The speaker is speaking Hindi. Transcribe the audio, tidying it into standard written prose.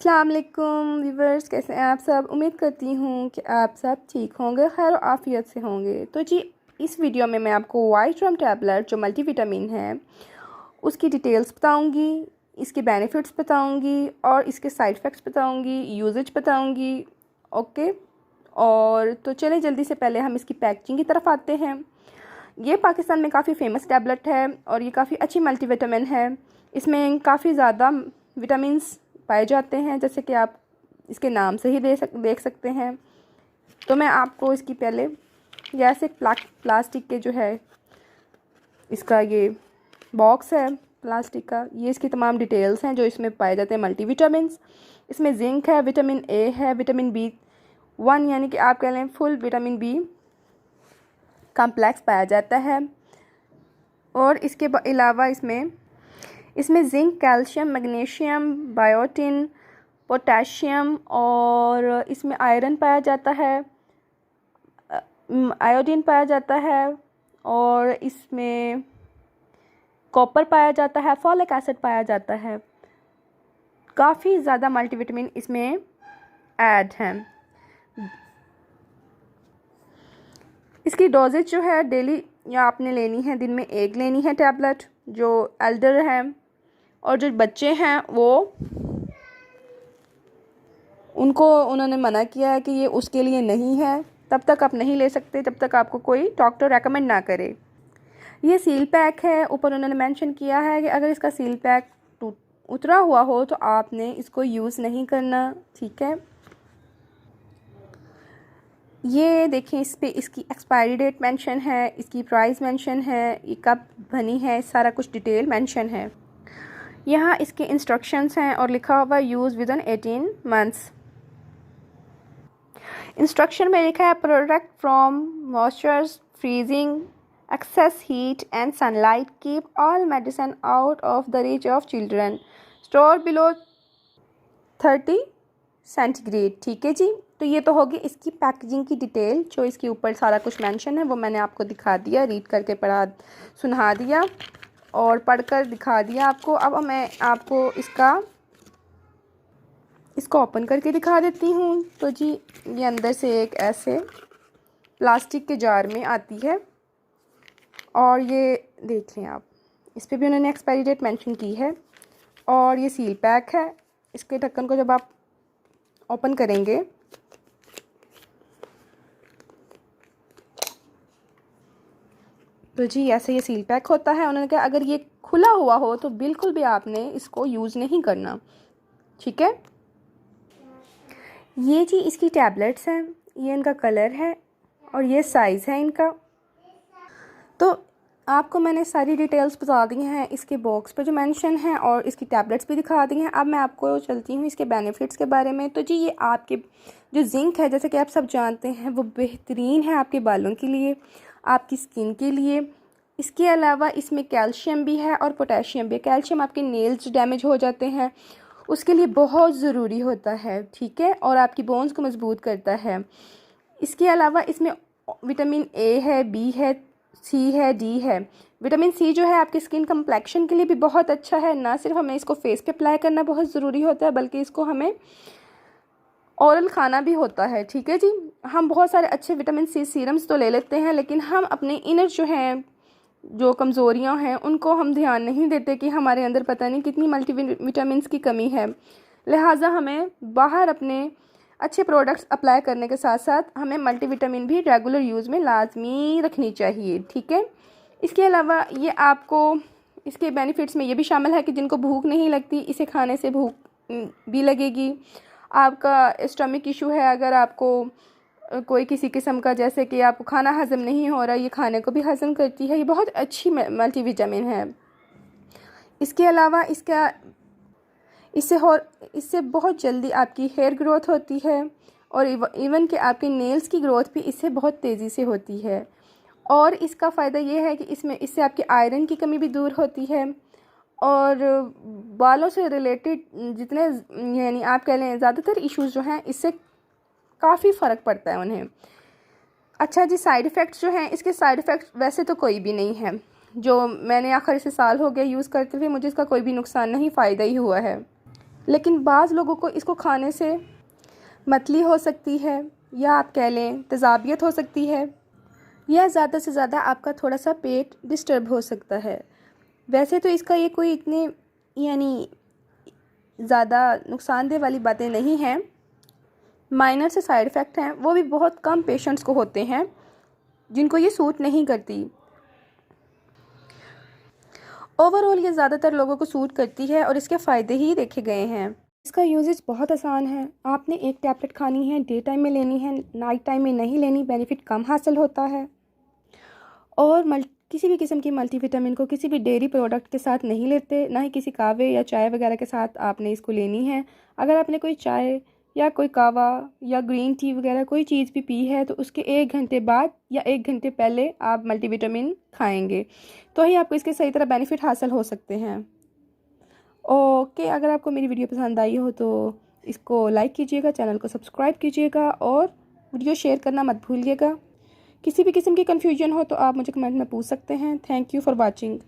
अस्सलाम वालेकुम व्यूवर्स, कैसे हैं आप सब। उम्मीद करती हूँ कि आप सब ठीक होंगे, खैर आफ़ियत से होंगे। तो जी इस वीडियो में मैं आपको वाइटरम टैबलेट जो मल्टीविटामिन है उसकी डिटेल्स बताऊँगी, इसके बेनिफिट्स बताऊँगी और इसके साइड इफ़ेक्ट्स बताऊँगी, यूजेज बताऊँगी। ओके, और तो चलें जल्दी से पहले हम इसकी पैकेजिंग की तरफ आते हैं। ये पाकिस्तान में काफ़ी फ़ेमस टैबलेट है और ये काफ़ी अच्छी मल्टीविटामिन है। इसमें काफ़ी ज़्यादा विटामिन्स पाए जाते हैं, जैसे कि आप इसके नाम से ही देख सकते हैं। तो मैं आपको इसकी पहले ऐसे प्लास्टिक के जो है इसका ये बॉक्स है प्लास्टिक का, ये इसकी तमाम डिटेल्स हैं जो इसमें पाए जाते हैं मल्टीविटामिन्स। इसमें जिंक है, विटामिन ए है, विटामिन B1 यानी कि आप कह लें फुल विटामिन B कॉम्प्लेक्स पाया जाता है। और इसके अलावा इसमें zinc, calcium, magnesium, biotin, potassium और इसमें आयरन पाया जाता है, आयोडीन पाया जाता है और इसमें कॉपर पाया जाता है, फॉलिक एसिड पाया जाता है। काफ़ी ज़्यादा मल्टीविटामिन इसमें ऐड हैं। इसकी डोजेज जो है डेली या आपने लेनी है, दिन में एक लेनी है टैबलेट। जो एल्डर हैं और जो बच्चे हैं उनको उन्होंने मना किया है कि ये उसके लिए नहीं है, तब तक आप नहीं ले सकते जब तक आपको कोई डॉक्टर रेकमेंड ना करे। ये सील पैक है, ऊपर उन्होंने मेंशन किया है कि अगर इसका सील पैक उतरा हुआ हो तो आपने इसको यूज़ नहीं करना, ठीक है। ये देखें, इस पे इसकी एक्सपायरी डेट मेंशन है, इसकी प्राइस मेंशन है, ये कब बनी है, सारा कुछ डिटेल मेंशन है। यहाँ इसके इंस्ट्रक्शंस हैं और लिखा हुआ use with in 18 months. Instruction में लिखा है protect from moisture, freezing, excess heat and sunlight, keep all medicine out of the reach of children, store below 30 centigrade. ठीक है जी, तो ये तो होगी इसकी पैकेजिंग की डिटेल। जो इसके ऊपर सारा कुछ मेंशन है वो मैंने आपको दिखा दिया, रीड करके सुना दिया और पढ़कर दिखा दिया आपको। अब मैं आपको इसको ओपन करके दिखा देती हूँ। तो जी ये अंदर से एक ऐसे प्लास्टिक के जार में आती है और ये देख लें आप, इस पर भी उन्होंने एक्सपायरी डेट मेंशन की है और ये सील पैक है। इसके ढक्कन को जब आप ओपन करेंगे तो जी ऐसे ये सील पैक होता है। उन्होंने कहा अगर ये खुला हुआ हो तो बिल्कुल भी आपने इसको यूज़ नहीं करना, ठीक है। ये जी इसकी टैबलेट्स हैं, ये इनका कलर है और ये साइज़ है इनका। तो आपको मैंने सारी डिटेल्स बता दी हैं इसके बॉक्स पे जो मेंशन है और इसकी टैबलेट्स भी दिखा दी हैं। अब मैं आपको चलती हूँ इसके बेनिफिट्स के बारे में। तो जी ये आपके जो जिंक है, जैसे कि आप सब जानते हैं, वो बेहतरीन है आपके बालों के लिए, आपकी स्किन के लिए। इसके अलावा इसमें कैल्शियम भी है और पोटेशियम भी। कैल्शियम आपके नेल्स डैमेज हो जाते हैं उसके लिए बहुत ज़रूरी होता है, ठीक है, और आपकी बोन्स को मजबूत करता है। इसके अलावा इसमें विटामिन ए है, बी है, सी है, डी है। विटामिन सी जो है आपकी स्किन कम्प्लेक्शन के लिए भी बहुत अच्छा है। ना सिर्फ हमें इसको फेस पे अप्लाई करना बहुत ज़रूरी होता है बल्कि इसको हमें ओरल खाना भी होता है, ठीक है जी। हम बहुत सारे अच्छे विटामिन सी सीरम्स तो ले लेते हैं, लेकिन हम अपने इनर जो हैं, जो कमज़ोरियां हैं, उनको हम ध्यान नहीं देते कि हमारे अंदर पता नहीं कितनी मल्टीविटामिन्स की कमी है। लिहाजा हमें बाहर अपने अच्छे प्रोडक्ट्स अप्लाई करने के साथ साथ हमें मल्टीविटामिन भी रेगुलर यूज़ में लाजमी रखनी चाहिए, ठीक है। इसके अलावा ये आपको इसके बेनिफिट्स में ये भी शामिल है कि जिनको भूख नहीं लगती, इसे खाने से भूख भी लगेगी। आपका स्टमक इशू है, अगर आपको कोई किसी किस्म का, जैसे कि आपको खाना हज़म नहीं हो रहा, ये खाने को भी हज़म करती है। ये बहुत अच्छी मल्टीविटामिन है। इसके अलावा इससे बहुत जल्दी आपकी हेयर ग्रोथ होती है और इवन कि आपके नेल्स की ग्रोथ भी इससे बहुत तेज़ी से होती है। और इसका फ़ायदा ये है कि इससे आपकी आयरन की कमी भी दूर होती है और बालों से रिलेटेड जितने यानी आप कह लें ज़्यादातर इश्यूज़ जो हैं, इससे काफ़ी फ़र्क पड़ता है उन्हें। अच्छा जी, साइड इफ़ेक्ट्स जो हैं, इसके साइड इफ़ेक्ट्स वैसे तो कोई भी नहीं है। जो मैंने आखिर से साल हो गया यूज़ करते हुए, मुझे इसका कोई भी नुकसान नहीं, फ़ायदा ही हुआ है। लेकिन बाज़ लोगों को इसको खाने से मतली हो सकती है, या आप कह लें तेज़ाबियत हो सकती है, या ज़्यादा से ज़्यादा आपका थोड़ा सा पेट डिस्टर्ब हो सकता है। वैसे तो इसका ये कोई इतने यानी ज़्यादा नुकसानदेह वाली बातें नहीं हैं, माइनर से साइड इफ़ेक्ट हैं, वो भी बहुत कम पेशेंट्स को होते हैं जिनको ये सूट नहीं करती। ओवरऑल ये ज़्यादातर लोगों को सूट करती है और इसके फ़ायदे ही देखे गए हैं। इसका यूजेज बहुत आसान है। आपने एक टैबलेट खानी है, डे टाइम में लेनी है, नाइट टाइम में नहीं लेनी, बेनिफिट कम हासिल होता है। और किसी भी किस्म की मल्टीविटामिन को किसी भी डेयरी प्रोडक्ट के साथ नहीं लेते, ना ही किसी कावे या चाय वगैरह के साथ आपने इसको लेनी है। अगर आपने कोई चाय या कोई कावा या ग्रीन टी वगैरह कोई चीज़ भी पी है तो उसके 1 घंटे बाद या 1 घंटे पहले आप मल्टीविटामिन खाएंगे, तो ही आपको इसके सही तरह बेनिफिट हासिल हो सकते हैं। ओके, अगर आपको मेरी वीडियो पसंद आई हो तो इसको लाइक कीजिएगा, चैनल को सब्सक्राइब कीजिएगा और वीडियो शेयर करना मत भूलिएगा। किसी भी किस्म की कन्फ्यूजन हो तो आप मुझे कमेंट में पूछ सकते हैं। Thank you for watching.